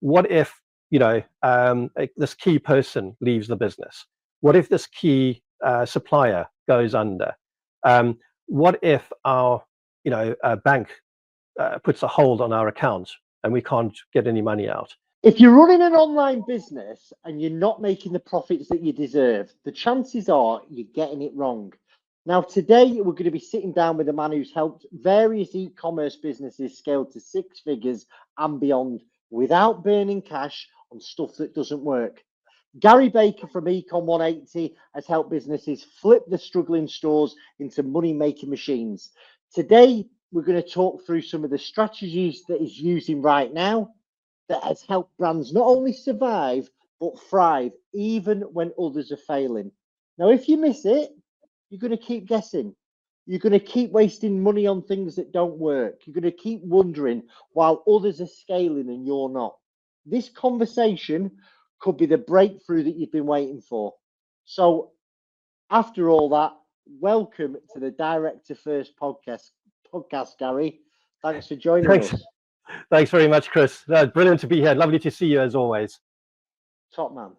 what if, this key person leaves the business? What if this key supplier goes under? What if our, bank puts a hold on our account and we can't get any money out? If you're running an online business and you're not making the profits that you deserve, the chances are you're getting it wrong. Now, today we're going to be sitting down with a man who's helped various e-commerce businesses scale to 6 figures and beyond without burning cash on stuff that doesn't work. Gary Baker from Ecom 180 has helped businesses flip the struggling stores into money-making machines. Today, we're going to talk through some of the strategies that he's using right now that has helped brands not only survive, but thrive, even when others are failing. Now, if you miss it, you're going to keep guessing. You're going to keep wasting money on things that don't work. You're going to keep wondering while others are scaling and you're not. This conversation could be the breakthrough that you've been waiting for. So, after all that, welcome to the Director First podcast, Gary. Thanks for joining us. Thanks very much, Chris. Brilliant to be here. Lovely to see you as always. Top man.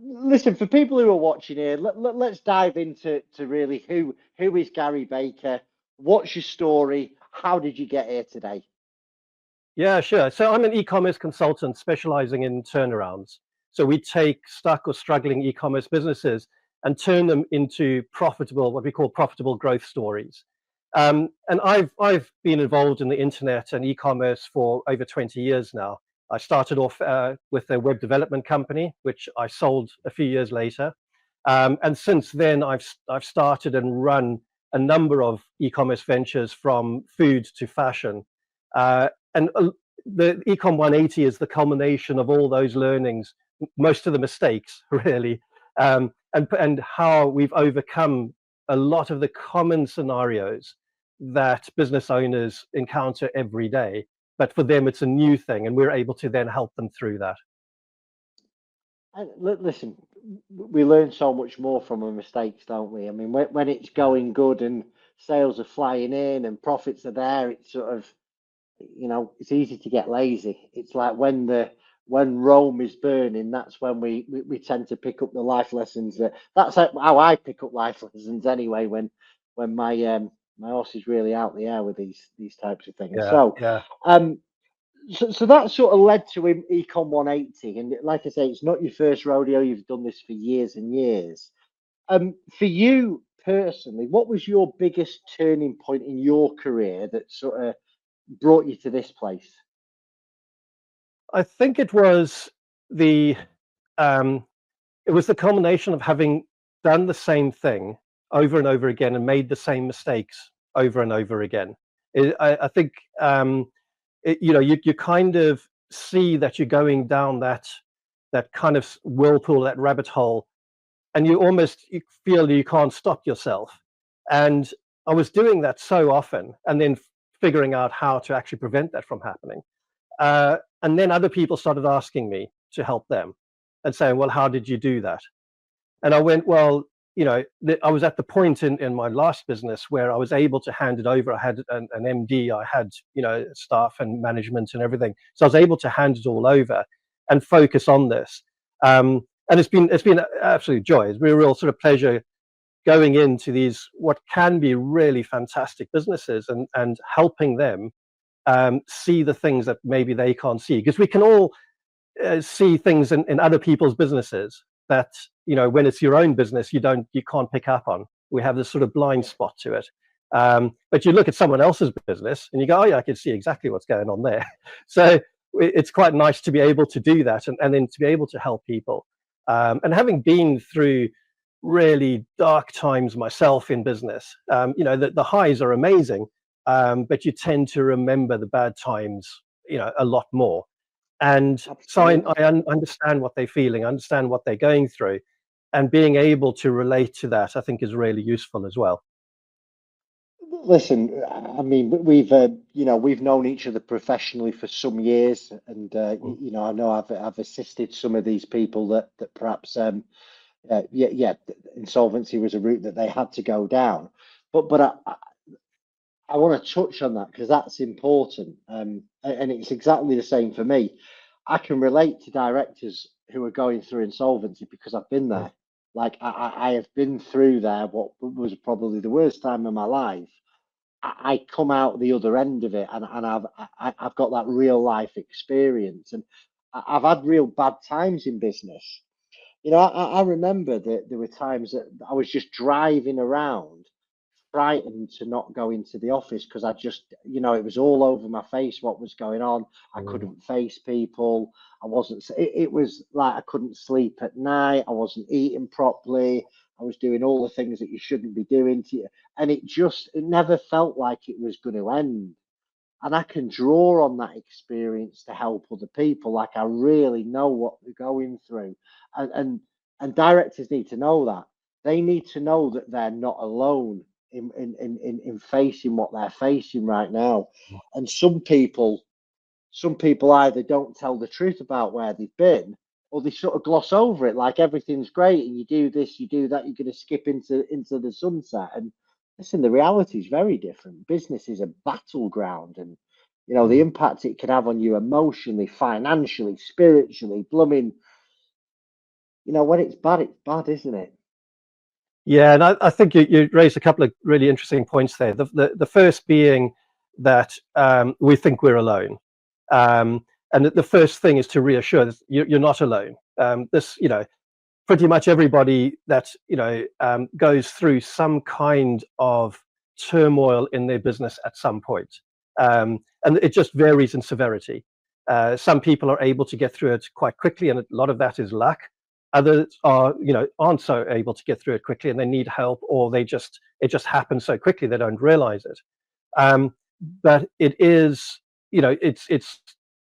Listen, for people who are watching here, let's dive into really who is Gary Baker? What's your story? How did you get here today? Yeah, sure. So I'm an e-commerce consultant specializing in turnarounds. So we take stuck or struggling e-commerce businesses and turn them into profitable, what we call profitable growth stories. And I've been involved in the internet and e-commerce for over 20 years now. I started off with a web development company, which I sold a few years later. And since then, I've started and run a number of e-commerce ventures from food to fashion. And the Ecom 180 is the culmination of all those learnings, most of the mistakes, really, and how we've overcome a lot of the common scenarios that business owners encounter every day. But for them, it's a new thing, and we're able to then help them through that. And listen, we learn so much more from our mistakes, don't we? I mean, when it's going good and sales are flying in and profits are there, it's sort of, it's easy to get lazy. It's like when Rome is burning, that's when we tend to pick up the life lessons. That's how I pick up life lessons anyway. When my horse is really out the air with these types of things. Yeah. So that sort of led to Ecom 180, and like I say, it's not your first rodeo. You've done this for years and years. For you personally, what was your biggest turning point in your career that sort of brought you to this place? I think it was the culmination of having done the same thing over and over again and made the same mistakes over and over again. I think you kind of see that you're going down that kind of whirlpool, that rabbit hole, and you feel you can't stop yourself. And I was doing that so often, and then figuring out how to actually prevent that from happening. And then other people started asking me to help them and saying, well, how did you do that? And I went, well, I was at the point in my last business where I was able to hand it over. I had an MD, I had, staff and management and everything. So I was able to hand it all over and focus on this. And it's been an absolute joy. It's been a real sort of pleasure going into these, what can be really fantastic businesses and helping them see the things that maybe they can't see. Because we can all see things in other people's businesses that, when it's your own business, you can't pick up on. We have this sort of blind spot to it. But you look at someone else's business and you go, oh yeah, I can see exactly what's going on there. So it's quite nice to be able to do that and then to be able to help people. And having been through really dark times myself in business, the highs are amazing, but you tend to remember the bad times, a lot more. And so I understand what they're feeling, I understand what they're going through, and being able to relate to that, I think, is really useful as well. Listen, I mean, we've known each other professionally for some years, and I know I've assisted some of these people that perhaps insolvency was a route that they had to go down, but I want to touch on that because that's important, and it's exactly the same for me. I can relate to directors who are going through insolvency because I've been there. Like I have been through there. What was probably the worst time of my life. I come out the other end of it, and I've got that real life experience, and I've had real bad times in business. You know, I remember that there were times that I was just driving around, frightened to not go into the office because I just, you know, it was all over my face what was going on. I couldn't face people. I wasn't, it was like I couldn't sleep at night. I wasn't eating properly. I was doing all the things that you shouldn't be doing to you. And it never felt like it was going to end. And I can draw on that experience to help other people. Like I really know what they're going through, and and directors need to know that. They need to know that they're not alone in facing what they're facing right now. And some people either don't tell the truth about where they've been, or they sort of gloss over it like everything's great and you do this, you do that, you're going to skip into the sunset. And listen, the reality is very different. Business is a battleground, and you know the impact it can have on you emotionally, financially, spiritually, blooming. You know, when it's bad, isn't it? Yeah, and I think you raised a couple of really interesting points there. The first being that we think we're alone. And the first thing is to reassure that you're not alone. This, you know, pretty much everybody that, you know, goes through some kind of turmoil in their business at some point. And it just varies in severity. Some people are able to get through it quite quickly, and a lot of that is luck. Others are, you know, aren't so able to get through it quickly, and they need help, or it just happens so quickly they don't realize it. But it is, you know,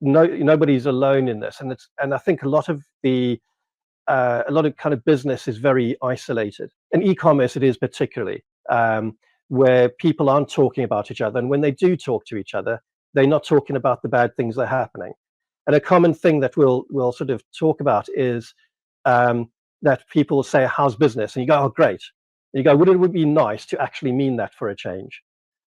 nobody's alone in this, and I think a lot of kind of business is very isolated. In e-commerce, it is particularly where people aren't talking about each other, and when they do talk to each other, they're not talking about the bad things that are happening. And a common thing that we'll sort of talk about is that people say, "How's business?" And you go, "Oh, great." And you go, "Would it be nice to actually mean that for a change?"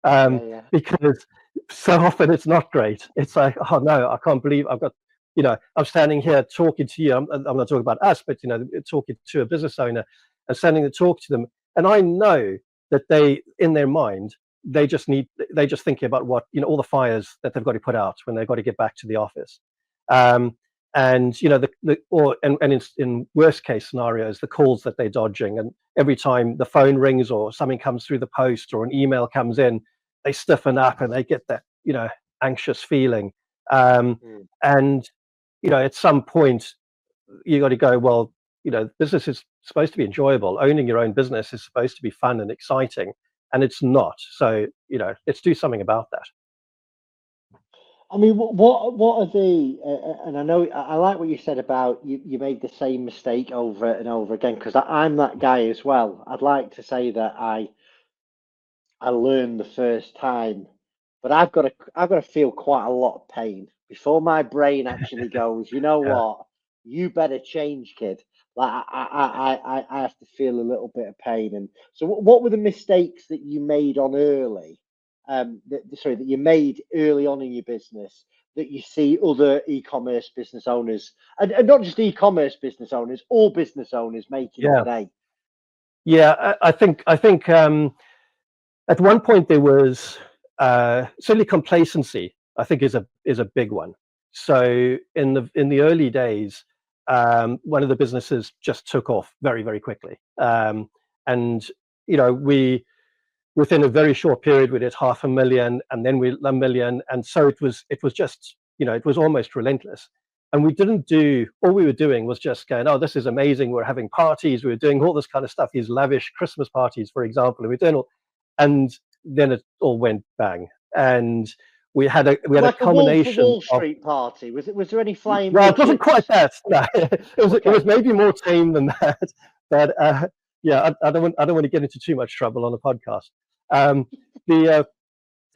Yeah. Because so often it's not great. It's like, "Oh no, I can't believe I've got." You know, I'm standing here talking to you. I'm not talking about us, but you know, talking to a business owner and standing to talk to them, and I know that they, in their mind, they just thinking about what, you know, all the fires that they've got to put out when they've got to get back to the office. And you know, in worst case scenarios, the calls that they're dodging, and every time the phone rings or something comes through the post or an email comes in, they stiffen up and they get that, you know, anxious feeling. And you know, at some point, you got to go, well, you know, business is supposed to be enjoyable. Owning your own business is supposed to be fun and exciting, and it's not. So, you know, let's do something about that. I mean, what are the? And I know I like what you said about you made the same mistake over and over again, because I'm that guy as well. I'd like to say that I learned the first time, but I've got to feel quite a lot of pain before my brain actually goes, you know Yeah. what, you better change, kid. Like I have to feel a little bit of pain. And so, what were the mistakes that you made on early? That you made early on in your business that you see other e-commerce business owners, and not just e-commerce business owners, all business owners making Yeah. today. Yeah. I think at one point there was certainly complacency. I think is a big one. So in the early days, one of the businesses just took off very, very quickly, and you know, within a very short period we did 500,000, and then we 1 million, and so it was just, you know, it was almost relentless. And we didn't do, all we were doing was just going, "Oh, this is amazing, we're having parties, we were doing all this kind of stuff, these lavish Christmas parties, for example, and we're doing all," and then it all went bang. And we had a Like a Wolf of culmination Wall of, Street party. Was there any flying well, it wasn't quite midgets? that. No, it was Okay. maybe more tame than that. But yeah, I don't want to get into too much trouble on the podcast. Um, the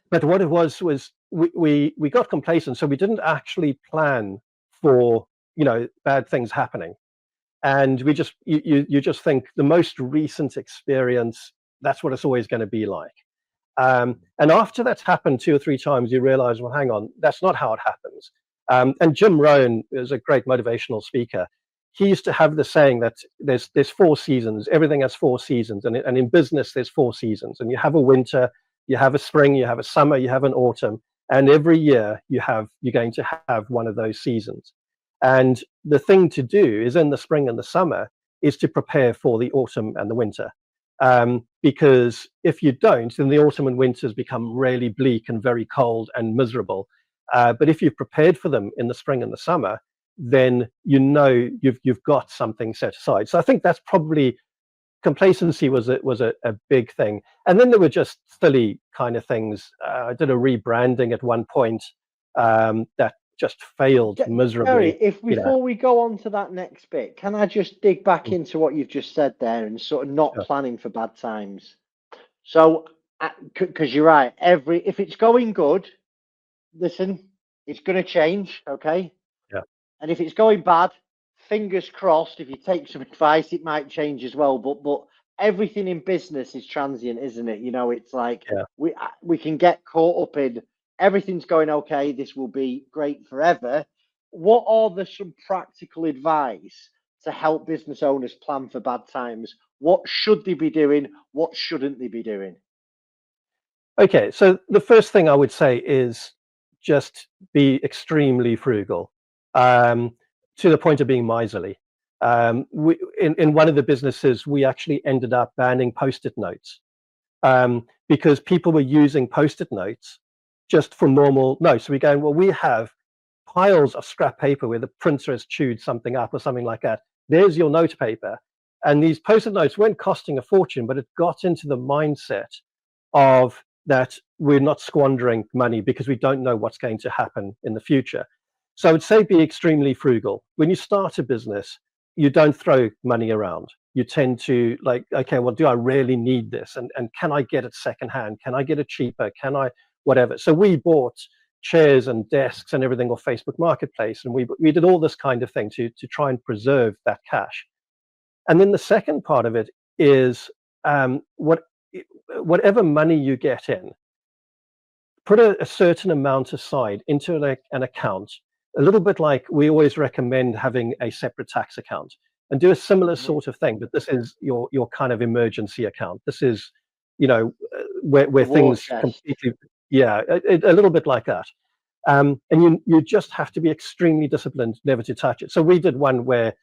but what it was we got complacent, so we didn't actually plan for, you know, bad things happening, and we just you just think the most recent experience, that's what it's always going to be like. And after that's happened 2 or 3 times, you realize, well, hang on, that's not how it happens. And Jim Rohn is a great motivational speaker. He used to have the saying that there's 4 seasons. Everything has 4 seasons, and in business there's 4 seasons. And you have a winter, you have a spring, you have a summer, you have an autumn, and every year you're going to have one of those seasons. And the thing to do is in the spring and the summer is to prepare for the autumn and the winter. Because if you don't, then the autumn and winters become really bleak and very cold and miserable. But if you've prepared for them in the spring and the summer, then you've got something set aside. So I think that's probably complacency was a big thing. And then there were just silly kind of things. I did a rebranding at one point that just failed miserably. Gary, before we go on to that next bit, can I just dig back into what you've just said there and sort of not planning for bad times? So, because you're right, if it's going good, listen, it's going to change, okay? Yeah. And if it's going bad, fingers crossed, if you take some advice, it might change as well. But everything in business is transient, isn't it? You know, it's like we can get caught up in everything's going okay, this will be great forever. What are some practical advice to help business owners plan for bad times? What should they be doing? What shouldn't they be doing? Okay, so the first thing I would say is just be extremely frugal, to the point of being miserly. In one of the businesses, we actually ended up banning Post-it notes because people were using Post-it notes just for normal notes. So we're going, well, we have piles of scrap paper where the printer has chewed something up or something like that. There's your note paper. And these Post-it notes weren't costing a fortune, but it got into the mindset of that we're not squandering money because we don't know what's going to happen in the future. So I would say be extremely frugal. When you start a business, you don't throw money around. You tend to like, okay, well, do I really need this? And can I get it secondhand? Can I get it cheaper? Can I whatever? So we bought chairs and desks and everything off Facebook Marketplace, and we did all this kind of thing to try and preserve that cash. And then the second part of it is whatever money you get in, put a certain amount aside into an account, a little bit like we always recommend having a separate tax account, and do a similar sort of thing. But this is your kind of emergency account. This is, where things completely, a little bit like that. And you just have to be extremely disciplined never to touch it. So we did one where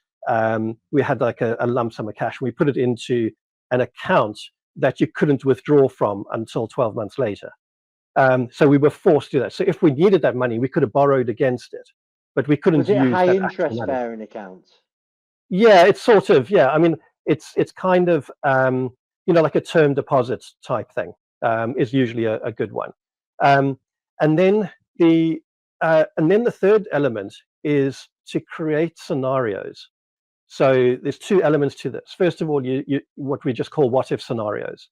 we had like a lump sum of cash. We put it into an account that you couldn't withdraw from until 12 months later. So we were forced to do that. So if we needed that money, we could have borrowed against it, but we couldn't use that. Was it a high interest bearing account? Yeah, it's sort of, I mean, it's kind of, like a term deposit type thing is usually a good one. And then the third element is to create scenarios. So there's 2 elements to this. First of all, you what we just call what if scenarios.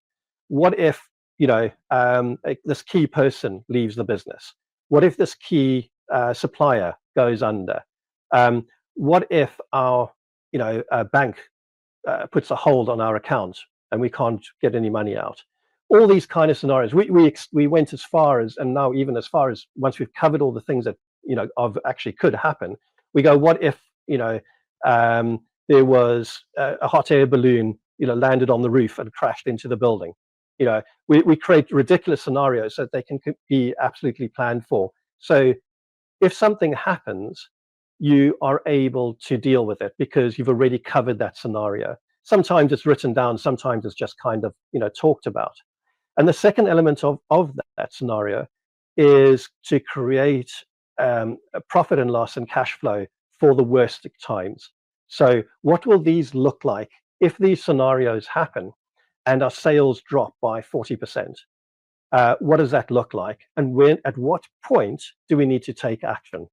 What if this key person leaves the business? What if this key supplier goes under? What if our bank puts a hold on our account and we can't get any money out? All these kind of scenarios. We went as far as, and now even as far as, once we've covered all the things that actually could happen, we go, what if there was a hot air balloon landed on the roof and crashed into the building? We create ridiculous scenarios so that they can be absolutely planned for. So if something happens, you are able to deal with it because you've already covered that scenario. Sometimes it's written down, sometimes it's just kind of talked about. And the second element of that scenario is to create a profit and loss and cash flow for the worst times. So what will these look like if these scenarios happen and our sales drop by 40%? What does that look like? And at what point do we need to take action?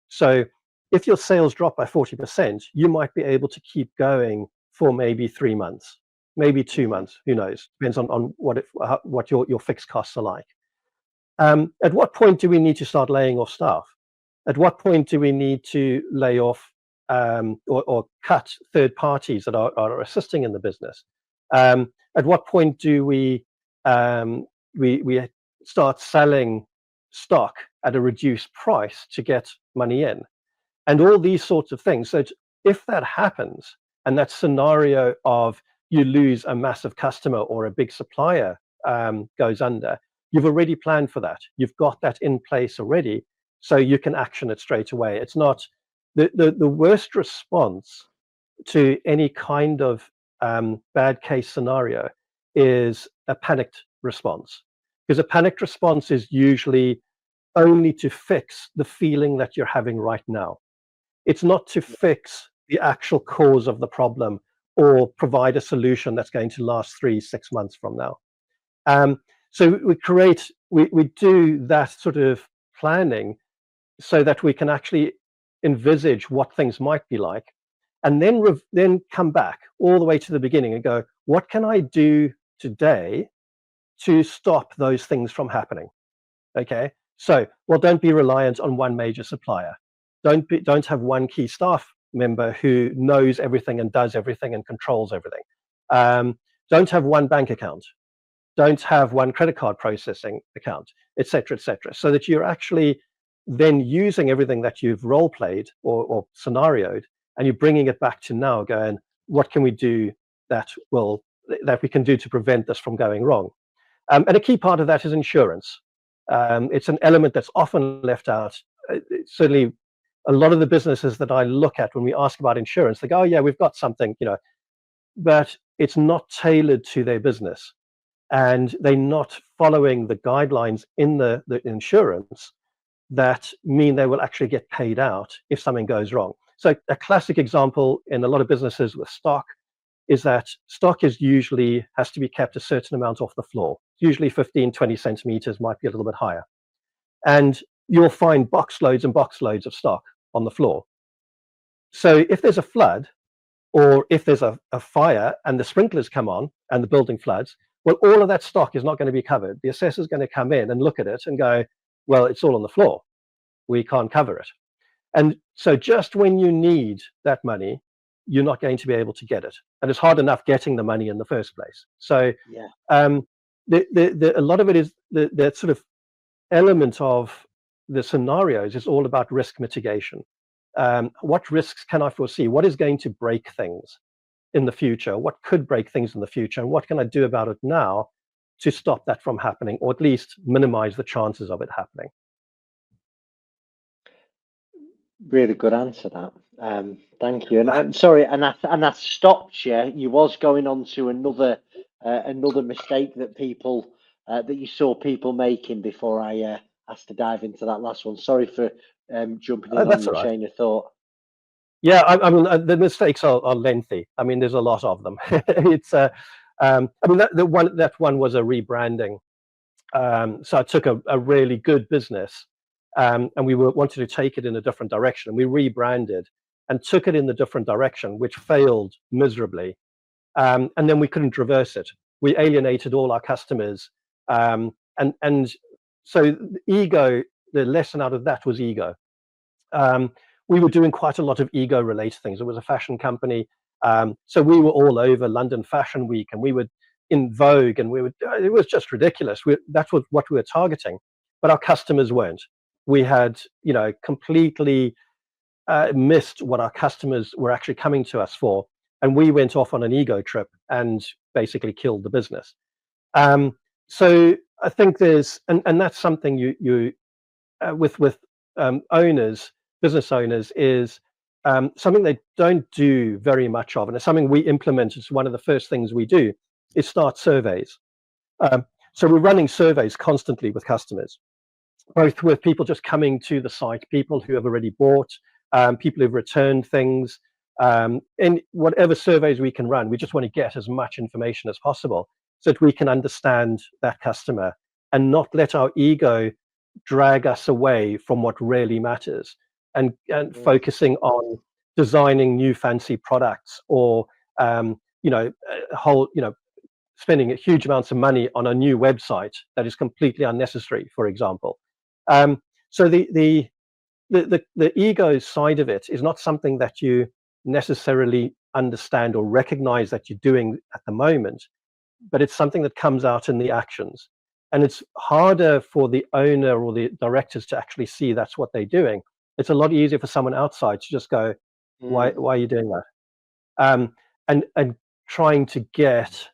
So if your sales drop by 40%, you might be able to keep going for maybe 3 months, maybe 2 months, who knows? Depends on what your fixed costs are like. At what point do we need to start laying off staff? At what point do we need to lay off or cut third parties that are assisting in the business? At what point do we start selling stock at a reduced price to get money in, and all these sorts of things. So if that happens, and that scenario of you lose a massive customer or a big supplier goes under, you've already planned for that. You've got that in place already, so you can action it straight away. It's not the worst response to any kind of bad case scenario is a panicked response, because a panicked response is usually only to fix the feeling that you're having right now. It's not to fix the actual cause of the problem or provide a solution that's going to last 3-6 months from now. So we do that sort of planning so that we can actually envisage what things might be like, and then come back all the way to the beginning and go, what can I do today to stop those things from happening? Okay, so well, don't be reliant on one major supplier. Don't have one key staff member who knows everything and does everything and controls everything. Don't have one bank account. Don't have one credit card processing account, etc., etc. So that you're actually then using everything that you've role played or scenarioed, and you're bringing it back to now, going, what can we do that we can do to prevent this from going wrong? And a key part of that is insurance. It's an element that's often left out. Certainly, a lot of the businesses that I look at, when we ask about insurance, they go, "Oh yeah, we've got something," but it's not tailored to their business, and they're not following the guidelines in the insurance that mean they will actually get paid out if something goes wrong. So a classic example in a lot of businesses with stock is that stock usually has to be kept a certain amount off the floor, usually 15-20 centimeters, might be a little bit higher. And you'll find box loads and box loads of stock on the floor. So if there's a flood, or if there's a fire and the sprinklers come on and the building floods, well, all of that stock is not going to be covered. The assessor's going to come in and look at it and go, well, it's all on the floor. We can't cover it. And so just when you need that money, you're not going to be able to get it. And it's hard enough getting the money in the first place. So yeah. A lot of it is that sort of element of the scenarios is all about risk mitigation. What risks can I foresee? What is going to break things in the future? What could break things in the future? And what can I do about it now to stop that from happening, or at least minimize the chances of it happening? Really good answer, that. Thank you. And I'm sorry, and I stopped you. You was going on to another mistake that that you saw people making before I asked to dive into that last one. Sorry for jumping in on your chain of thought. Yeah, I mean, the mistakes are lengthy. I mean, there's a lot of them. It's I mean, that one was a rebranding. So I took a really good business, and we wanted to take it in a different direction, and we rebranded and took it in the different direction, which failed miserably. And then we couldn't reverse it. We alienated all our customers, and so ego. The lesson out of that was ego. We were doing quite a lot of ego-related things. It was a fashion company, so we were all over London Fashion Week, and we were in Vogue, and it was just ridiculous. That's what we were targeting, but our customers weren't. We had, completely missed what our customers were actually coming to us for, and we went off on an ego trip and basically killed the business. So I think there's, and that's something you with owners, business owners, is something they don't do very much of, and it's something we implemented. It's one of the first things we do is start surveys. So we're running surveys constantly with customers, both with people just coming to the site, people who have already bought, people who've returned things, and whatever surveys we can run. We just want to get as much information as possible so that we can understand that customer and not let our ego drag us away from what really matters, and focusing on designing new fancy products, or spending huge amounts of money on a new website that is completely unnecessary, for example. So the ego side of it is not something that you necessarily understand or recognize that you're doing at the moment, but it's something that comes out in the actions. And it's harder for the owner or the directors to actually see that's what they're doing, It's a lot easier for someone outside to just go, why are you doing that? And trying to get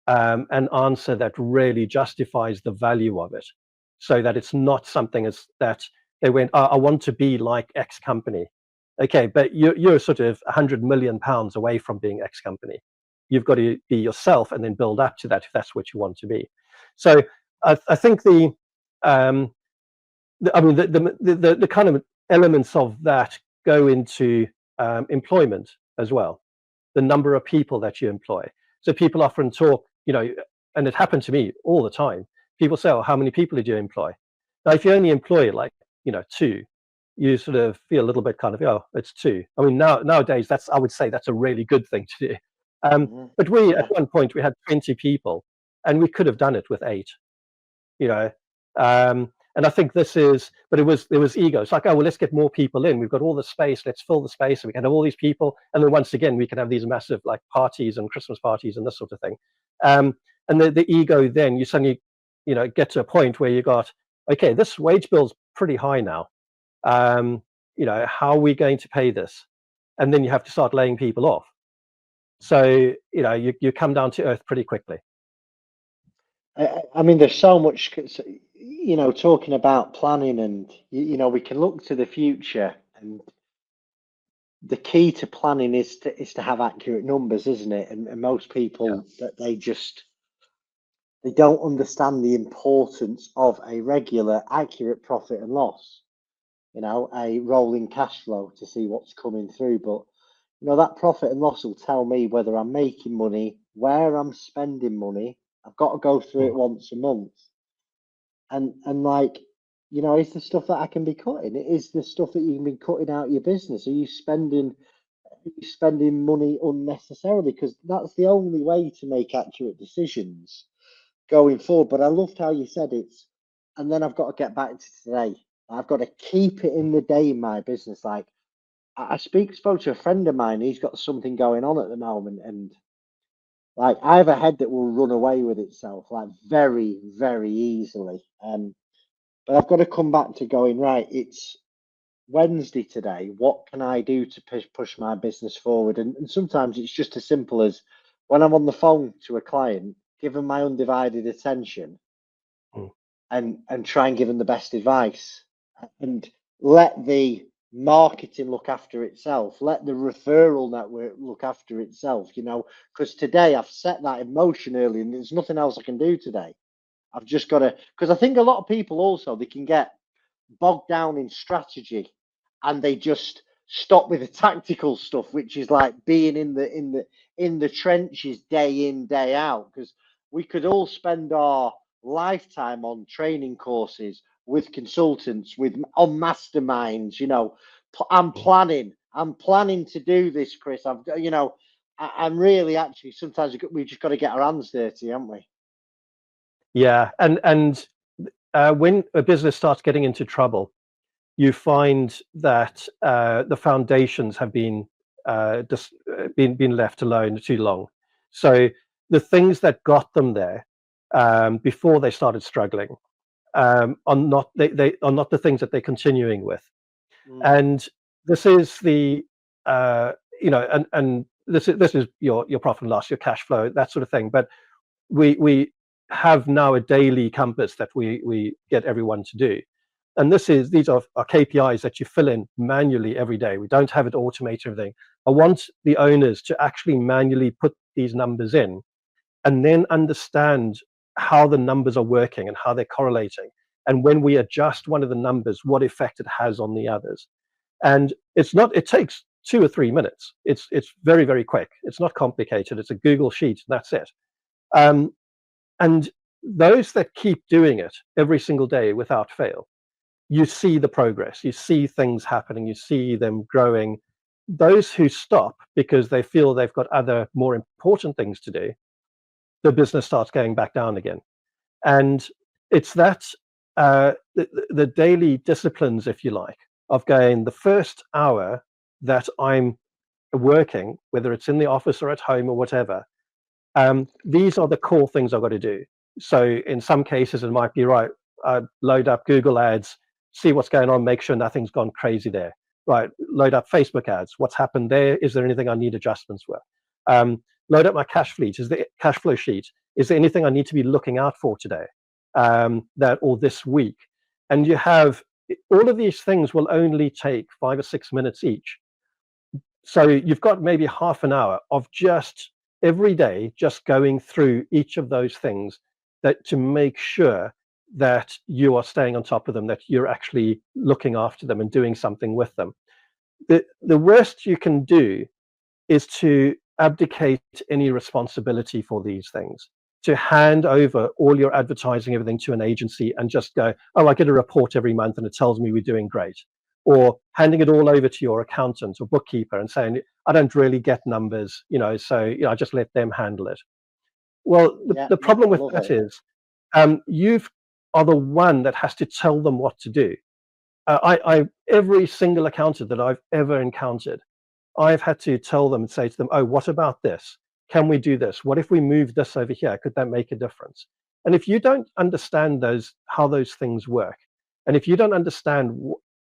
an answer that really justifies the value of it, so that it's not something as that they went, I want to be like X company. Okay, but you're sort of £100 million away from being X company. You've got to be yourself and then build up to that if that's what you want to be. So I think the kind of elements of that go into employment as well, the number of people that you employ. So people often talk, and it happened to me all the time. People say, "Oh, how many people did you employ?" Now, if you only employ like 2, you sort of feel a little bit kind of, oh, it's 2. I mean, nowadays I would say that's a really good thing to do. But at one point we had 20 people, and we could have done it with 8. And I think but there was ego. It's like, oh, well, let's get more people in. We've got all the space. Let's fill the space. So we can have all these people. And then once again, we can have these massive like parties and Christmas parties and this sort of thing. And the ego, then you suddenly, get to a point where you got, okay, this wage bill's pretty high now. How are we going to pay this? And then you have to start laying people off. So, you come down to earth pretty quickly. I mean, there's so much, talking about planning, and we can look to the future, and the key to planning is to have accurate numbers, isn't it? And most people, that they don't understand the importance of a regular, accurate profit and loss. A rolling cash flow to see what's coming through. But that profit and loss will tell me whether I'm making money, where I'm spending money. I've got to go through it once a month. And like, it's the stuff that I can be cutting. It is the stuff that you can be cutting out of your business. Are you spending money unnecessarily? Because that's the only way to make accurate decisions going forward. But I loved how you said and then I've got to get back to today. I've got to keep it in the day in my business. Like I spoke to a friend of mine. He's got something going on at the moment, and like I have a head that will run away with itself like very, very easily. But I've got to come back to going, right, it's Wednesday today. What can I do to push my business forward? And sometimes it's just as simple as when I'm on the phone to a client, give them my undivided attention and try and give them the best advice, and let the marketing look after itself, let the referral network look after itself, because today I've set that in motion early and there's nothing else I can do today. I've just got to, because I think a lot of people also, they can get bogged down in strategy and they just stop with the tactical stuff, which is like being in the trenches day in, day out. Because we could all spend our lifetime on training courses with consultants, on masterminds. I'm planning to do this, Chris. I'm really actually, sometimes we've just got to get our hands dirty, haven't we? Yeah, and when a business starts getting into trouble, you find that the foundations have been left alone too long. So the things that got them there before they started struggling are not they are not the things that they're continuing with. And this is the and this is your profit and loss, your cash flow, that sort of thing. But we have now a daily compass that we get everyone to do. And these are KPIs that you fill in manually every day. We don't have it automated or everything. I want the owners to actually manually put these numbers in and then understand how the numbers are working and how they're correlating. And when we adjust one of the numbers, what effect it has on the others. And it takes 2 or 3 minutes. It's very, very quick. It's not complicated. It's a Google sheet. That's it. And those that keep doing it every single day without fail, you see the progress, you see things happening, you see them growing. Those who stop because they feel they've got other more important things to do, the business starts going back down again. And it's that the daily disciplines, if you like, of going, the first hour that I'm working, whether it's in the office or at home or whatever, these are the core things I've got to do. So in some cases, it might be, right, load up Google Ads, see what's going on, make sure nothing's gone crazy there. Right, load up Facebook ads. What's happened there? Is there anything I need adjustments with? Load up my cash flow sheet. Is there anything I need to be looking out for today, or this week? And you have all of these things will only take 5 or 6 minutes each. So you've got maybe half an hour of just every day, just going through each of those things to make sure that you are staying on top of them, that you're actually looking after them and doing something with them. The worst you can do is to abdicate any responsibility for these things, to hand over all your advertising, everything to an agency and just go, oh, I get a report every month and it tells me we're doing great. Or handing it all over to your accountant or bookkeeper and saying, I don't really get numbers, so I just let them handle it. Well, the problem with that is you are the one that has to tell them what to do. Every single accountant that I've ever encountered, I've had to tell them and say to them, oh, what about this? Can we do this? What if we move this over here? Could that make a difference? And if you don't understand how those things work, and if you don't understand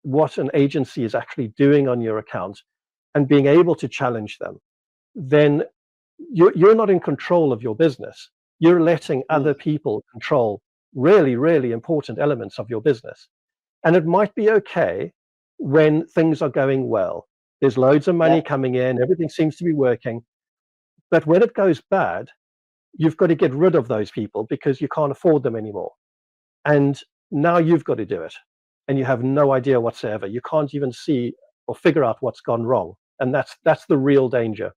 what an agency is actually doing on your account and being able to challenge them, then you're not in control of your business. You're letting other people control really, really important elements of your business. And it might be okay when things are going well. There's loads of money coming in, everything seems to be working. But when it goes bad, you've got to get rid of those people because you can't afford them anymore. And now you've got to do it. And you have no idea whatsoever. You can't even see or figure out what's gone wrong. And that's the real danger.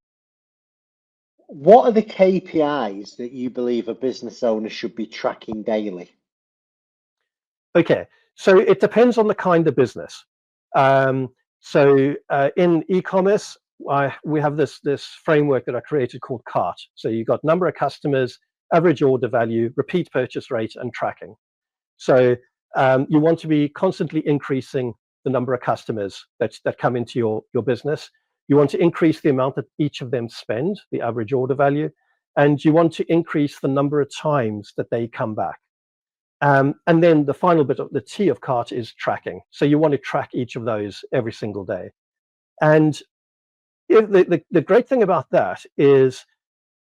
What are the KPIs that you believe a business owner should be tracking daily? Okay, so it depends on the kind of business. So in e-commerce, we have this framework that I created called CART. So you've got number of customers, average order value, repeat purchase rate, and tracking. So you want to be constantly increasing the number of customers that come into your business. You want to increase the amount that each of them spend, the average order value, and you want to increase the number of times that they come back. And then the final bit of the T of CART is tracking. So you want to track each of those every single day. And the great thing about that is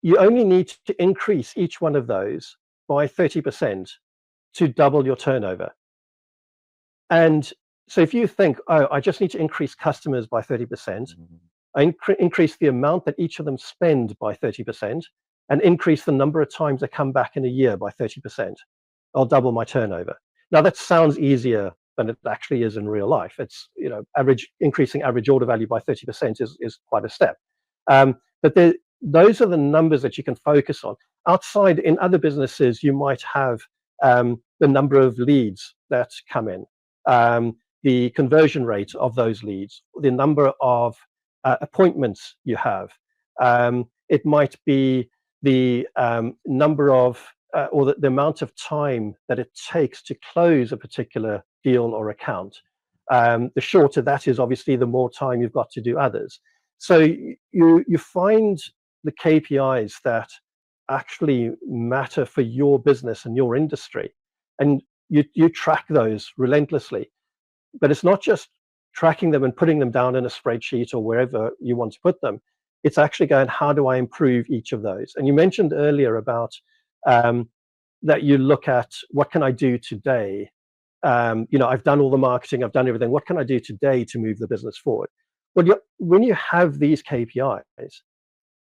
you only need to increase each one of those by 30% to double your turnover. And so if you think, oh, I just need to increase customers by 30%, I increase the amount that each of them spend by 30%, and increase the number of times they come back in a year by 30%. I'll double my turnover. Now that sounds easier than it actually is in real life. It's increasing average order value by 30% is quite a step. But those are the numbers that you can focus on. Outside in other businesses, you might have the number of leads that come in, the conversion rate of those leads, the number of appointments you have. It might be the number of or the amount of time that it takes to close a particular deal or account. The shorter that is, obviously, the more time you've got to do others. So you find the KPIs that actually matter for your business and your industry, and you track those relentlessly. But it's not just tracking them and putting them down in a spreadsheet or wherever you want to put them. It's actually going, how do I improve each of those? And you mentioned earlier about that you look at, what can I do today? I've done all the marketing, I've done everything. What can I do today to move the business forward? Well, when you have these KPIs,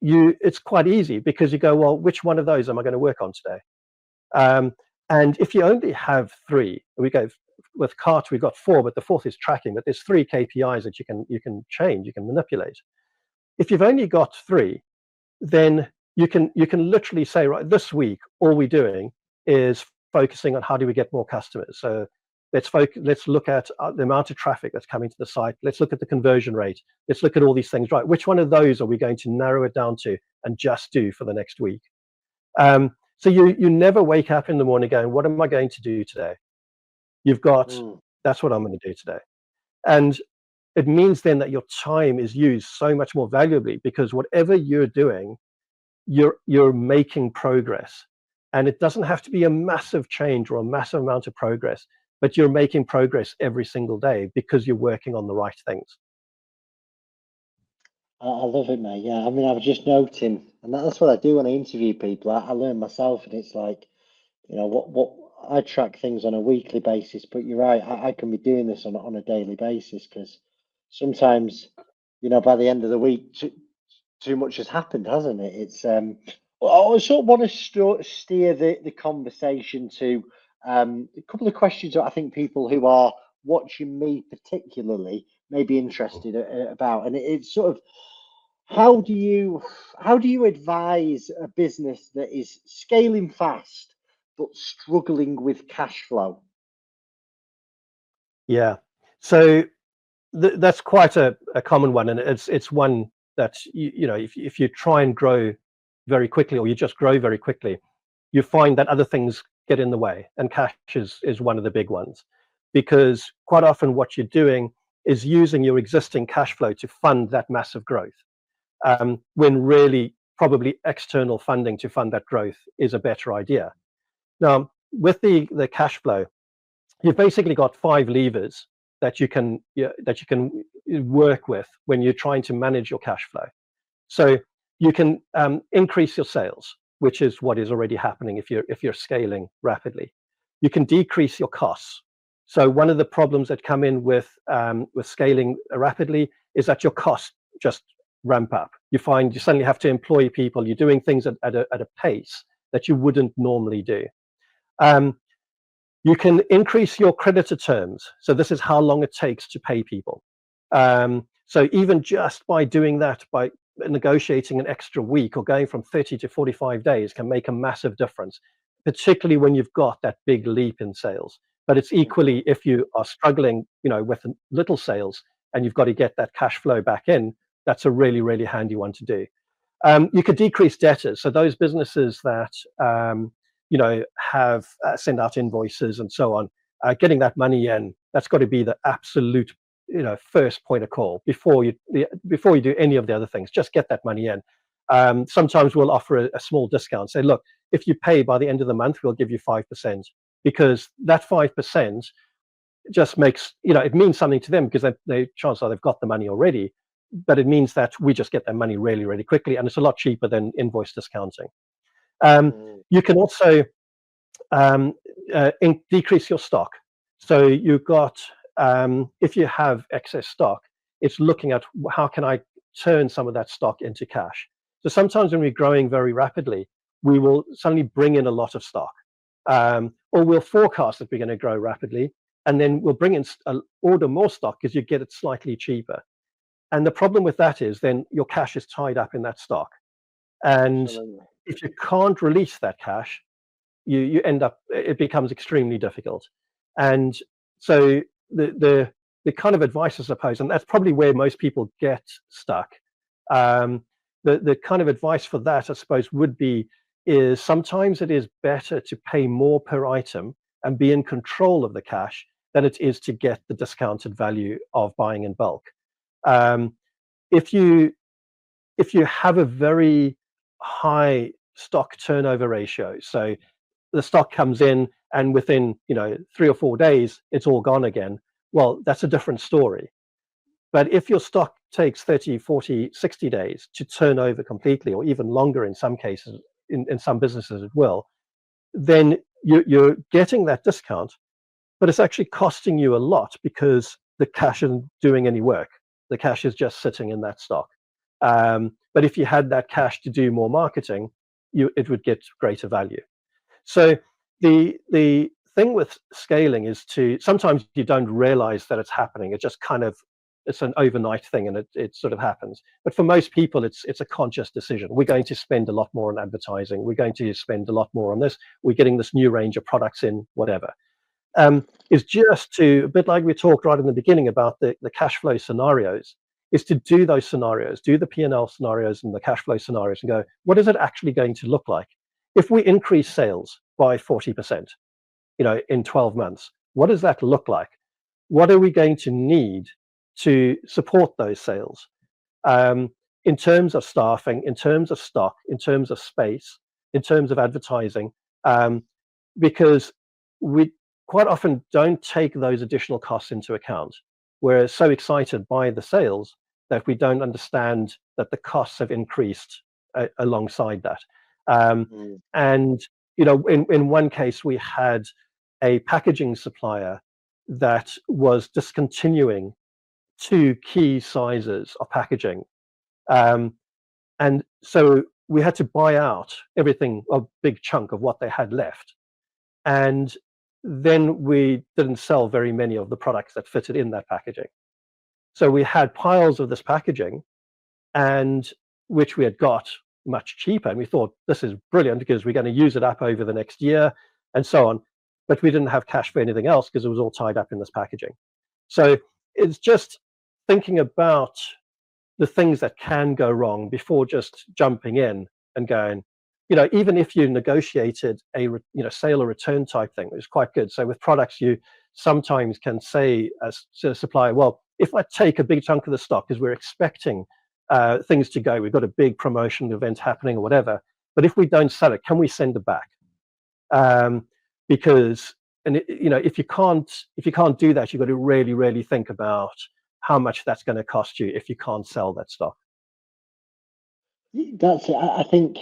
it's quite easy because you go, well, which one of those am I going to work on today? And if you only have 3, we go with CART, we've got 4, but the 4th is tracking. But there's 3 KPIs that you can change, you can manipulate. If you've only got 3, then you can literally say, right, this week all we're doing is focusing on how do we get more customers. So let's look at the amount of traffic that's coming to the site. Let's look at the conversion rate. Let's look at all these things. Right, which one of those are we going to narrow it down to and just do for the next week? So you never wake up in the morning going, what am I going to do today? You've got, that's what I'm going to do today. And it means then that your time is used so much more valuably, because whatever you're doing, you're making progress. And it doesn't have to be a massive change or a massive amount of progress. but you're making progress every single day because you're working on the right things. I love it, mate. Yeah, I mean, I was just noting, and that's what I do when I interview people. I learn myself, and it's like, what I track things on a weekly basis, but you're right, I can be doing this on a daily basis because sometimes, by the end of the week, too much has happened, hasn't it? It's well, I sort of want to steer the conversation to a couple of questions that I think people who are watching me particularly may be interested about, and it's sort of how do you advise a business that is scaling fast but struggling with cash flow? Yeah, so that's quite a common one, and it's one that if you try and grow very quickly, or you just grow very quickly, you find that other things get in the way, and cash is one of the big ones, because quite often what you're doing is using your existing cash flow to fund that massive growth, when really probably external funding to fund that growth is a better idea. Now, with the cash flow, you've basically got 5 levers that you can work with when you're trying to manage your cash flow. So you can increase your sales, which is what is already happening if you're scaling rapidly. You can decrease your costs. So one of the problems that come in with scaling rapidly is that your costs just ramp up. You find you suddenly have to employ people. You're doing things at a pace that you wouldn't normally do. You can increase your creditor terms. So this is how long it takes to pay people. So even just by doing that, by negotiating an extra week or going from 30 to 45 days can make a massive difference, particularly when you've got that big leap in sales. But it's equally, if you are struggling, with little sales and you've got to get that cash flow back in, that's a really, really handy one to do. You could decrease debtors. So those businesses that have send out invoices and so on, getting that money in, that's got to be the absolute first point of call before you do any of the other things. Just get that money in. Sometimes we'll offer a small discount. Say, look, if you pay by the end of the month, we'll give you 5%, because that 5% just makes it means something to them, because they chances are they've got the money already, but it means that we just get their money really, really quickly, and it's a lot cheaper than invoice discounting. You can also decrease your stock. So you've got, if you have excess stock, it's looking at how can I turn some of that stock into cash. So sometimes when we're growing very rapidly, we will suddenly bring in a lot of stock, or we'll forecast that we're going to grow rapidly, and then we'll bring in order more stock because you get it slightly cheaper. And the problem with that is then your cash is tied up in that stock, and Absolutely. if you can't release that cash, you end up, it becomes extremely difficult. And so the kind of advice, I suppose, and that's probably where most people get stuck. The kind of advice for that, I suppose, would be is sometimes it is better to pay more per item and be in control of the cash than it is to get the discounted value of buying in bulk. If you have a very high stock turnover ratio, so the stock comes in and within 3 or 4 days it's all gone again, well, that's a different story. But if your stock takes 30, 40, 60 days to turn over completely, or even longer in some cases, in some businesses it will, then you're getting that discount, but it's actually costing you a lot because the cash isn't doing any work. The cash is just sitting in that stock. But if you had that cash to do more marketing, it would get greater value. So the thing with scaling is sometimes you don't realize that it's happening. It just it's an overnight thing, and it sort of happens. But for most people, it's a conscious decision. We're going to spend a lot more on advertising. We're going to spend a lot more on this. We're getting this new range of products in, whatever. Is just to, a bit like we talked right in the beginning about the cash flow scenarios, is to do those scenarios, do the P&L scenarios and the cash flow scenarios, and go, what is it actually going to look like? If we increase sales by 40%, in 12 months, what does that look like? What are we going to need to support those sales? In terms of staffing, in terms of stock, in terms of space, in terms of advertising, because quite often don't take those additional costs into account. We're so excited by the sales that we don't understand that the costs have increased alongside that. And in one case, we had a packaging supplier that was discontinuing 2 key sizes of packaging. And so we had to buy out everything, a big chunk of what they had left. And then we didn't sell very many of the products that fitted in that packaging. So we had piles of this packaging, and which we had got much cheaper. And we thought, this is brilliant because we're going to use it up over the next year and so on. But we didn't have cash for anything else because it was all tied up in this packaging. So it's just thinking about the things that can go wrong before just jumping in and going, even if you negotiated a sale or return type thing, it's quite good. So with products, you sometimes can say as a supplier, well, if I take a big chunk of the stock because we're expecting things to go, we've got a big promotion event happening or whatever, but if we don't sell it, can we send it back? Because if you can't do that, you've got to really, really think about how much that's going to cost you if you can't sell that stock. That's it. I think,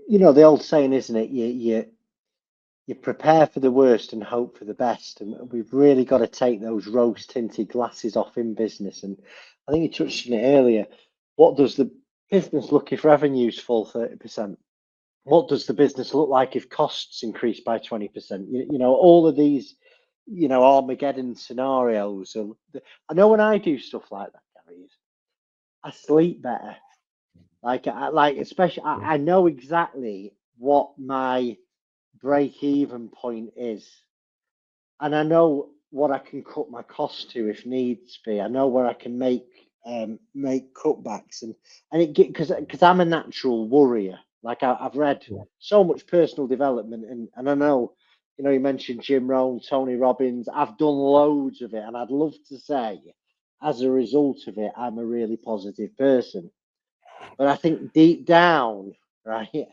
the old saying, isn't it? You prepare for the worst and hope for the best. And we've really got to take those rose tinted glasses off in business. And I think you touched on it earlier. What does the business look if revenues fall 30%? What does the business look like if costs increase by 20%? All of these, Armageddon scenarios. I know when I do stuff like that, Gary, I sleep better. Especially, I know exactly what my break-even point is, and I know what I can cut my costs to if needs be. I know where I can make cutbacks, and it because I'm a natural worrier. Like I've read so much personal development, and I know, you mentioned Jim Rohn, Tony Robbins. I've done loads of it, and I'd love to say, as a result of it, I'm a really positive person. But I think deep down, right,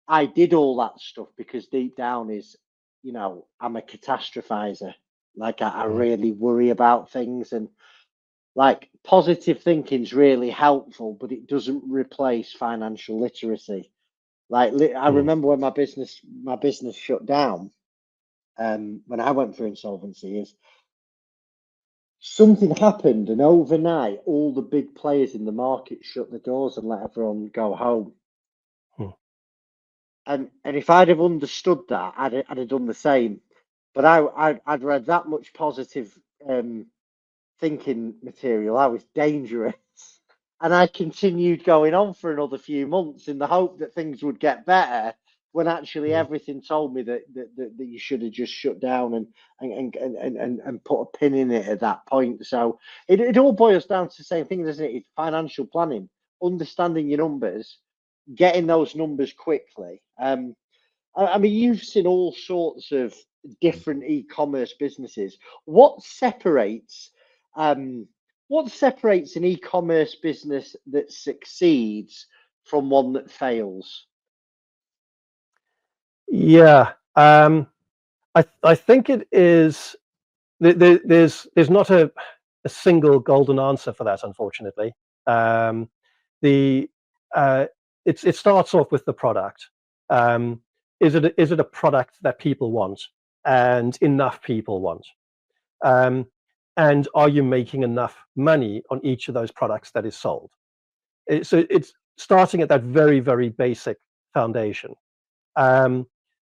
I did all that stuff because deep down is, I'm a catastrophizer. Like I really worry about things, and like positive thinking is really helpful, but it doesn't replace financial literacy. Like I remember when my business shut down, when I went through insolvency, is something happened, and overnight all the big players in the market shut the doors and let everyone go home. And if I'd have understood that, I'd have done the same. But I'd read that much positive thinking material. I was dangerous, and I continued going on for another few months in the hope that things would get better. When actually everything told me that you should have just shut down and put a pin in it at that point. So it all boils down to the same thing, doesn't it? It's financial planning, understanding your numbers, getting those numbers quickly. I mean, you've seen all sorts of different e-commerce businesses. What separates an e-commerce business that succeeds from one that fails? Yeah, I think it is. There's not a single golden answer for that, unfortunately. It starts off with the product. Is it a product that people want and enough people want? And are you making enough money on each of those products that is sold? So it's starting at that very, very basic foundation.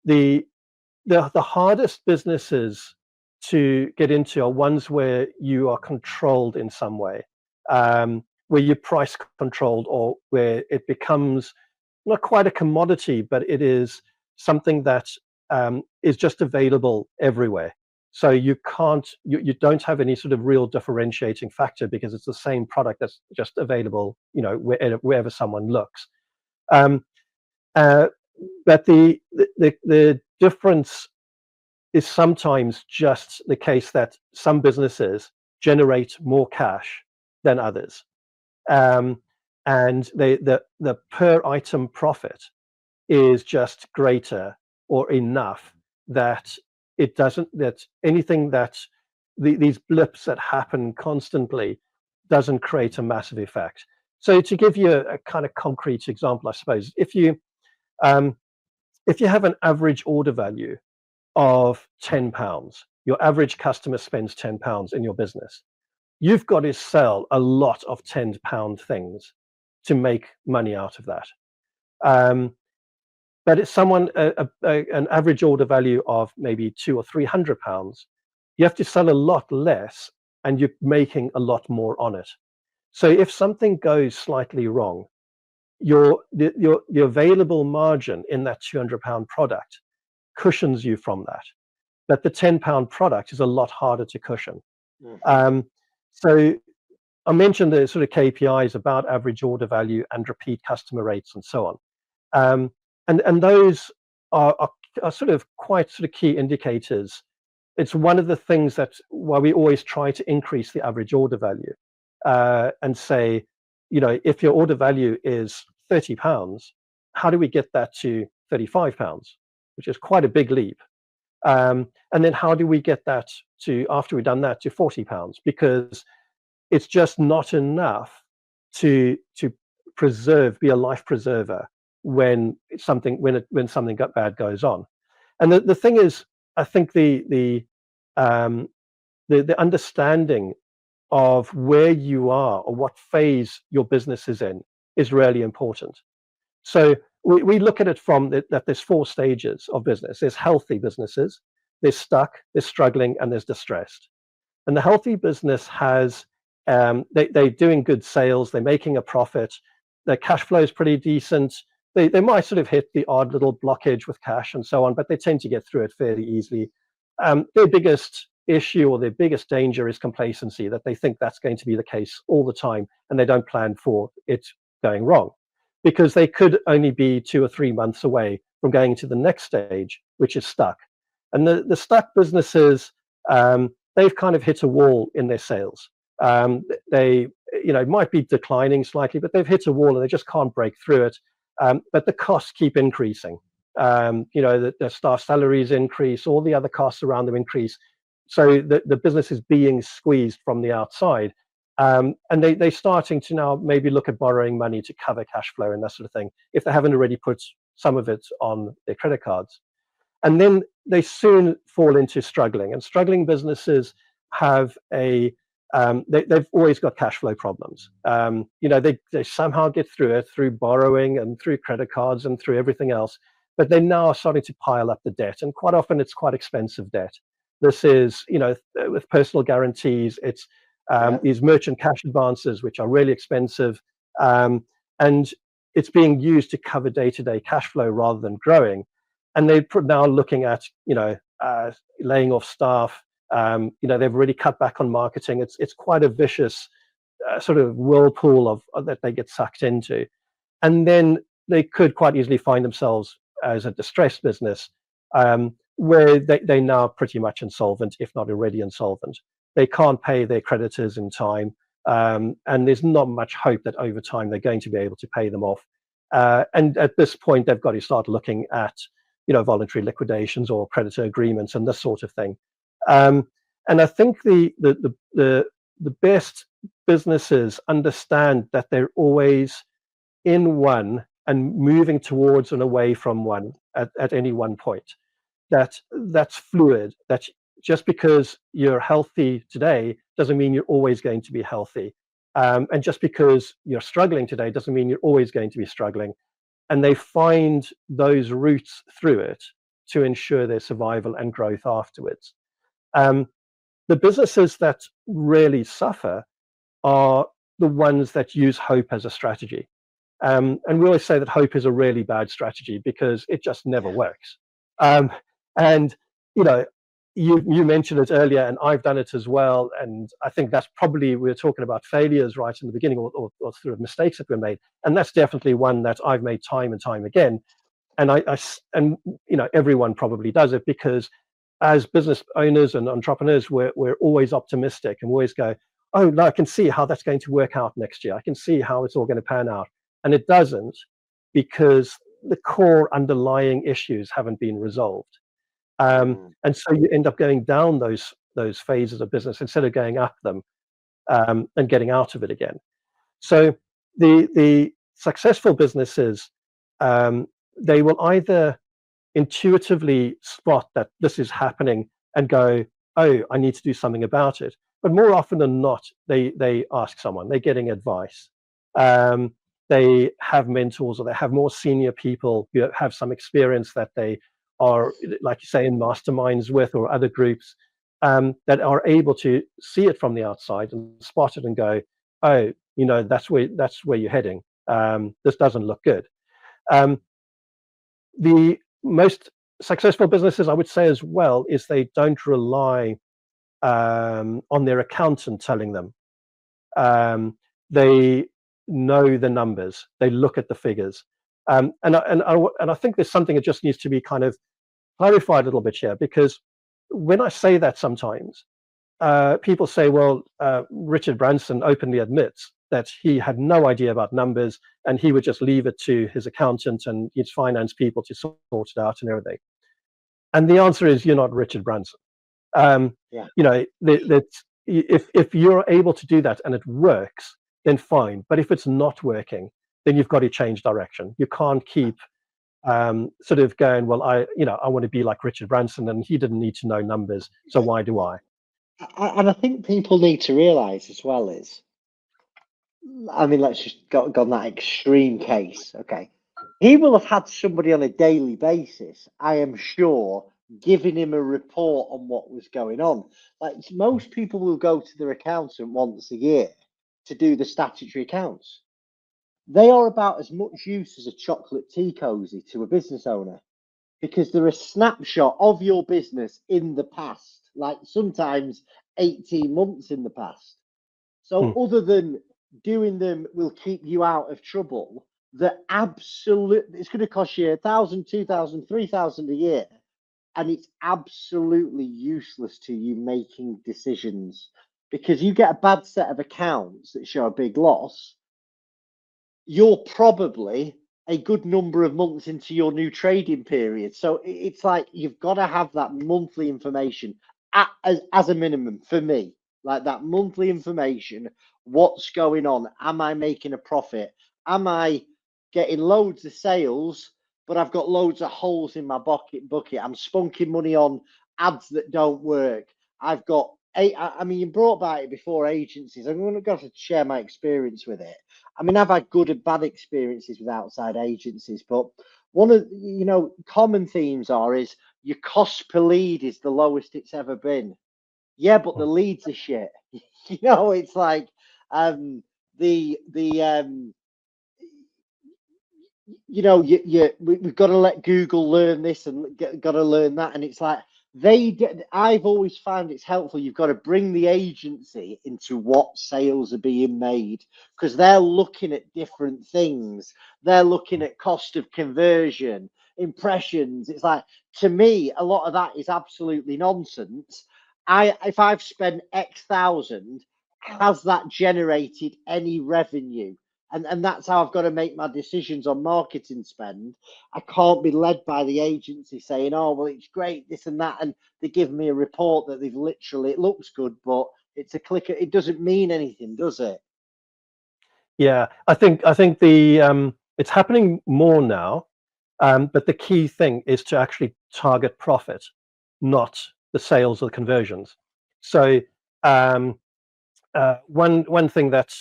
The hardest businesses to get into are ones where you are controlled in some way, where you're price controlled, or where it becomes not quite a commodity, but it is something that is just available everywhere. So you don't have any sort of real differentiating factor because it's the same product that's just available, wherever someone looks. But the difference is sometimes just the case that some businesses generate more cash than others, and the per item profit is just greater or enough that it doesn't, that anything that these blips that happen constantly doesn't create a massive effect. So to give you a kind of concrete example, I suppose, if you have an average order value of £10, your average customer spends £10 in your business. You've got to sell a lot of £10 things to make money out of that. But it's someone an average order value of maybe £200 or £300. You have to sell a lot less, and you're making a lot more on it. So if something goes slightly wrong, the available margin in that £200 product cushions you from that. But the £10 product is a lot harder to cushion. So I mentioned the sort of KPIs about average order value and repeat customer rates and so on. And those are sort of quite sort of key indicators. It's one of the things that why we always try to increase the average order value and say, if your order value is £30, how do we get that to £35, which is quite a big leap. And then how do we get that to, after we've done that, to £40? Because it's just not enough to be a life preserver when something bad goes on. And the thing is, I think the understanding of where you are or what phase your business is in is really important. So we look at it from that there's 4 stages of business. There's healthy businesses, there's stuck, there's struggling, and there's distressed. And the healthy business has, they're doing good sales, they're making a profit, their cash flow is pretty decent. They might sort of hit the odd little blockage with cash and so on, but they tend to get through it fairly easily. Their biggest issue or their biggest danger is complacency, that they think that's going to be the case all the time, and they don't plan for it going wrong, because they could only be 2 or 3 months away from going to the next stage, which is stuck. And the stuck businesses, they've kind of hit a wall in their sales. They might be declining slightly, but they've hit a wall and they just can't break through it. But the costs keep increasing. The staff salaries increase, all the other costs around them increase. So the business is being squeezed from the outside. And they're starting to now maybe look at borrowing money to cover cash flow and that sort of thing, if they haven't already put some of it on their credit cards. And then they soon fall into struggling. And struggling businesses have they've always got cash flow problems. They somehow get through it through borrowing and through credit cards and through everything else, but they now are starting to pile up the debt, and quite often it's quite expensive debt. This is, with personal guarantees, it's these merchant cash advances, which are really expensive, and it's being used to cover day-to-day cash flow rather than growing. And they're now looking at, laying off staff. They've already cut back on marketing. It's quite a vicious sort of whirlpool that they get sucked into. And then they could quite easily find themselves as a distressed business, where they're now pretty much insolvent, if not already insolvent. They can't pay their creditors in time, and there's not much hope that over time they're going to be able to pay them off. And at this point, they've got to start looking at voluntary liquidations or creditor agreements and this sort of thing. And I think the best businesses understand that they're always in one and moving towards and away from one at any one point. That's fluid. That just because you're healthy today doesn't mean you're always going to be healthy. And just because you're struggling today doesn't mean you're always going to be struggling. And they find those routes through it to ensure their survival and growth afterwards. The businesses that really suffer are the ones that use hope as a strategy. And we always say that hope is a really bad strategy because it just never works. And you mentioned it earlier, and I've done it as well. And I think that's probably, we were talking about failures right in the beginning, or sort of mistakes that were made. And that's definitely one that I've made time and time again. And everyone probably does it, because as business owners and entrepreneurs, we're always optimistic, and we always go, oh no, I can see how that's going to work out next year. I can see how it's all going to pan out. And it doesn't, because the core underlying issues haven't been resolved. And so you end up going down those phases of business instead of going up them, and getting out of it again. So the successful businesses, they will either intuitively spot that this is happening and go, oh, I need to do something about it. But more often than not, they ask someone, they're getting advice. They have mentors, or they have more senior people who have some experience that they are, like you say, in masterminds with, or other groups, that are able to see it from the outside and spot it and go, oh, that's where you're heading. This doesn't look good. The most successful businesses, I would say as well, is they don't rely on their accountant telling them. They know the numbers. They look at the figures. And I think there's something that just needs to be kind of clarified a little bit here, because when I say that, sometimes people say, well, Richard Branson openly admits that he had no idea about numbers, and he would just leave it to his accountant and his finance people to sort it out and everything. And the answer is, you're not Richard Branson. If you're able to do that and it works, then fine. But if it's not working, then you've got to change direction. You can't keep sort of going, well, I want to be like Richard Branson, and he didn't need to know numbers, so why do I? And I think people need to realize as well is, I mean, let's just go on that extreme case. Okay. He will have had somebody on a daily basis, I am sure, giving him a report on what was going on. Like, most people will go to their accountant once a year to do the statutory accounts. They are about as much use as a chocolate tea cozy to a business owner, because they're a snapshot of your business in the past, like sometimes 18 months in the past. So other than doing them will keep you out of trouble, that absolutely, it's going to cost you 1,000, 2,000, 3,000 a year, and it's absolutely useless to you making decisions, because you get a bad set of accounts that show a big loss. You're probably a good number of months into your new trading period. So it's like, you've got to have that monthly information as a minimum for me, like that monthly information. What's going on? Am I making a profit? Am I getting loads of sales, but I've got loads of holes in my bucket? I'm spunking money on ads that don't work. I've got I mean, you brought about it before, agencies. I'm going to go to share my experience with it. I mean, I've had good and bad experiences with outside agencies, but one of common themes is your cost per lead is the lowest it's ever been. Yeah, but the leads are shit. It's like we've got to let Google learn this and got to learn that, and it's like I've always found it's helpful. You've got to bring the agency into what sales are being made, because they're looking at different things. They're looking at cost of conversion, impressions. It's like, to me, a lot of that is absolutely nonsense. If I've spent X thousand, has that generated any revenue? And that's how I've got to make my decisions on marketing spend. I can't be led by the agency saying, oh, well, it's great, this and that, and they give me a report that they've literally, it looks good, but it's a clicker. It doesn't mean anything, does it? Yeah, I think the it's happening more now, but the key thing is to actually target profit, not the sales or the conversions. So one thing that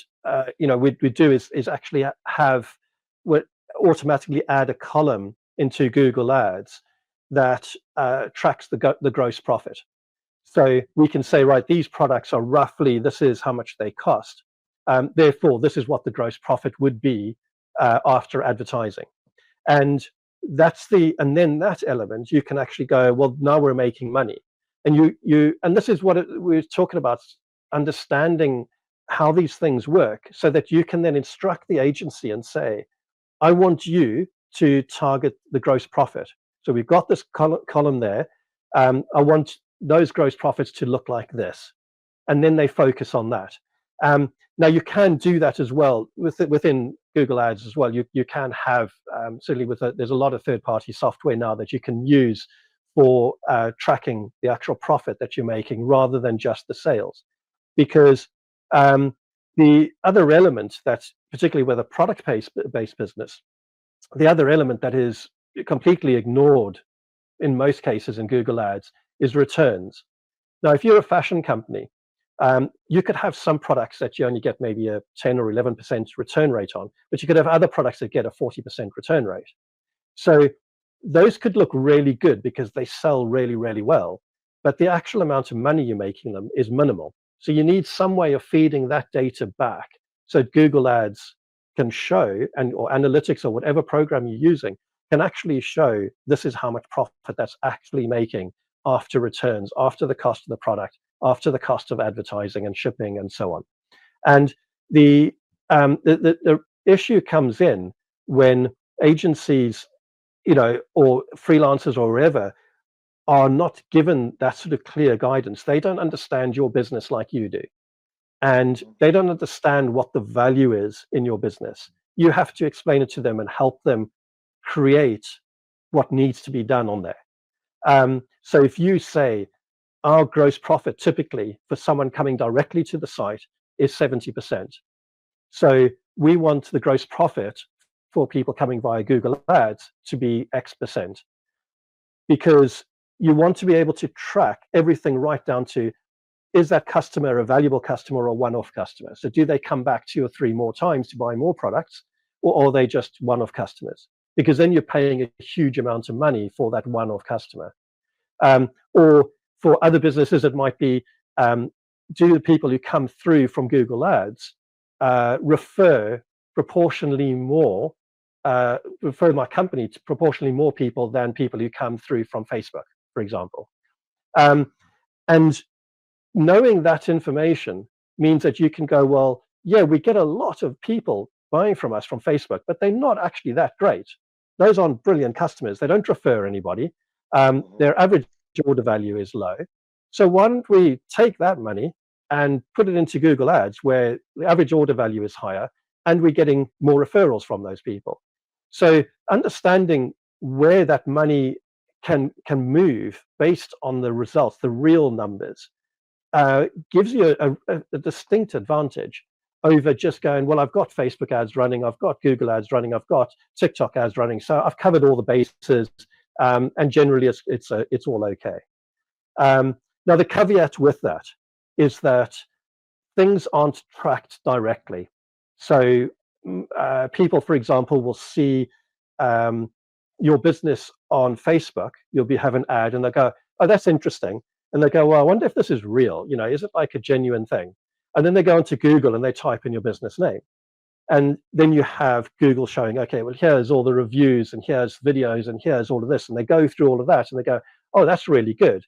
we do is actually automatically add a column into Google Ads that tracks the gross profit. So we can say, right, these products are roughly, this is how much they cost. Therefore, this is what the gross profit would be after advertising. And and then that element, you can actually go, well, now we're making money. And and this is what we're talking about, understanding how these things work, so that you can then instruct the agency and say, I want you to target the gross profit. So we've got this column there. I want those gross profits to look like this. And then they focus on that. Now you can do that as well within Google Ads as well. You can have, certainly there's a lot of third-party software now that you can use for tracking the actual profit that you're making rather than just the sales. Because the other element that's particularly with a product-based business, the other element that is completely ignored in most cases in Google Ads is returns. Now, if you're a fashion company, you could have some products that you only get maybe a 10 or 11% return rate on, but you could have other products that get a 40% return rate. So those could look really good because they sell really, really well, but the actual amount of money you're making them is minimal. So you need some way of feeding that data back so Google Ads can show, or analytics or whatever program you're using can actually show this is how much profit that's actually making after returns, after the cost of the product, after the cost of advertising and shipping and so on. And the issue comes in when agencies, or freelancers or wherever, are not given that sort of clear guidance. They don't understand your business like you do. And they don't understand what the value is in your business. You have to explain it to them and help them create what needs to be done on there. So if you say, our gross profit typically for someone coming directly to the site is 70%. So we want the gross profit for people coming via Google Ads to be X%. Because you want to be able to track everything right down to, is that customer a valuable customer or a one-off customer? So do they come back 2 or 3 more times to buy more products, or are they just one-off customers? Because then you're paying a huge amount of money for that one-off customer. Or for other businesses, it might be, do the people who come through from Google Ads refer my company to proportionally more people than people who come through from Facebook, for example. And knowing that information means that you can go, well, yeah, we get a lot of people buying from us from Facebook, but they're not actually that great. Those aren't brilliant customers. They don't refer anybody. Their average order value is low. So why don't we take that money and put it into Google Ads where the average order value is higher and we're getting more referrals from those people. So understanding where that money can move based on the results, the real numbers, gives you a distinct advantage over just going, well, I've got Facebook ads running, I've got Google ads running, I've got TikTok ads running, so I've covered all the bases, and generally it's all okay. Now the caveat with that is that things aren't tracked directly. So people, for example, will see your business on Facebook. You'll have an ad and they'll go, oh, that's interesting. And they go, well, I wonder if this is real. Is it like a genuine thing? And then they go into Google and they type in your business name. And then you have Google showing, okay, well, here's all the reviews and here's videos and here's all of this. And they go through all of that and they go, oh, that's really good.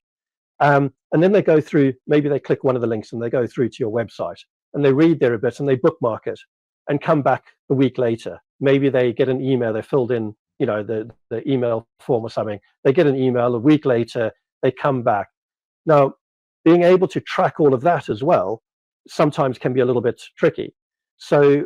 And then they go through, maybe they click one of the links and they go through to your website and they read there a bit and they bookmark it and come back a week later. Maybe they get an email, they filled in, the email form or something. They get an email a week later, they come back. Now, being able to track all of that as well sometimes can be a little bit tricky. So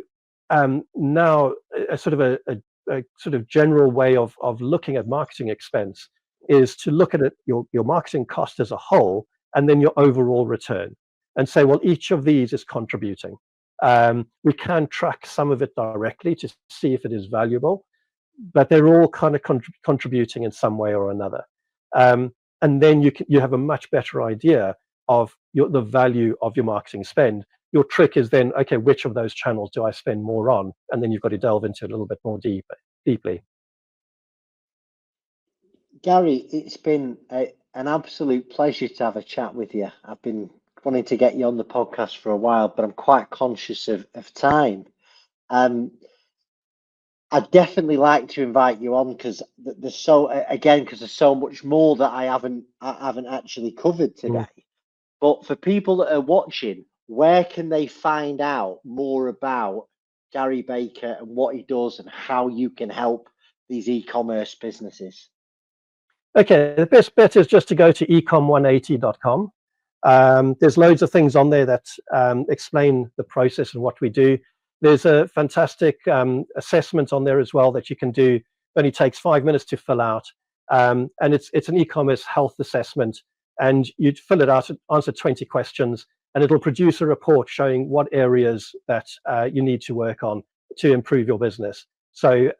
now a sort of general way of looking at marketing expense is to look at it, your marketing cost as a whole, and then your overall return, and say, well, each of these is contributing. We can track some of it directly to see if it is valuable, but they're all kind of contributing in some way or another. And then you have a much better idea of the value of your marketing spend. Your trick is then, okay, which of those channels do I spend more on? And then you've got to delve into it a little bit more deeply. Gary, it's been an absolute pleasure to have a chat with you. I've been wanting to get you on the podcast for a while, but I'm quite conscious of time. I'd definitely like to invite you on because there's so much more that I haven't actually covered today. But for people that are watching, where can they find out more about Gary Baker and what he does and how you can help these e-commerce businesses? Okay, the best bet is just to go to ecom180.com. There's loads of things on there that explain the process and what we do. There's a fantastic assessment on there as well that you can do. It only takes 5 minutes to fill out. And it's an e-commerce health assessment, and you'd fill it out, answer 20 questions, and it'll produce a report showing what areas that you need to work on to improve your business. So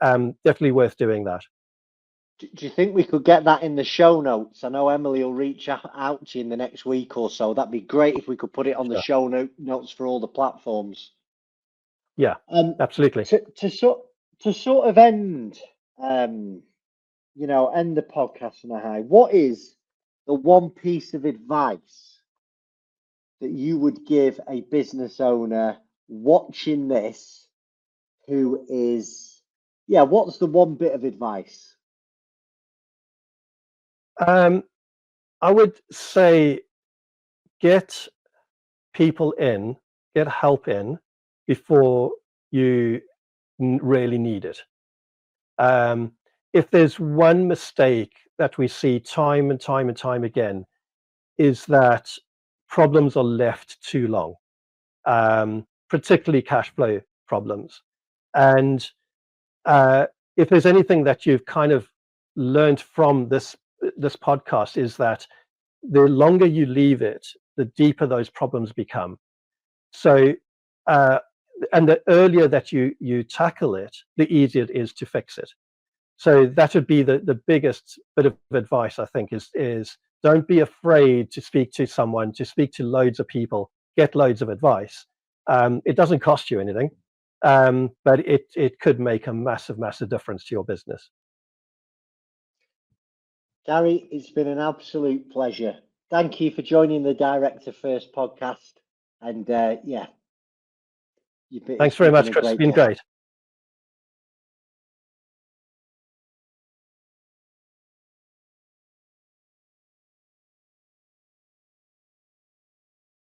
definitely worth doing that. Do you think we could get that in the show notes? I know Emily will reach out to you in the next week or so. That'd be great if we could put it on the show notes for all the platforms. Yeah, absolutely. To sort of end, end the podcast on a high. What is the one piece of advice that you would give a business owner watching this who is, what's the one bit of advice? I would say get people in, get help in before you really need it. If there's one mistake that we see time and time again, is that problems are left too long, particularly cash flow problems. And if there's anything that you've kind of learned from this podcast, is that the longer you leave it, the deeper those problems become. So, and the earlier that you tackle it, the easier it is to fix it. So that would be the biggest bit of advice, I think, is don't be afraid to speak to someone, to speak to loads of people, get loads of advice. It doesn't cost you anything, but it could make a massive difference to your business. Gary, it's been an absolute pleasure. Thank you for joining the Director First podcast. And thanks very much, Chris. It's been great.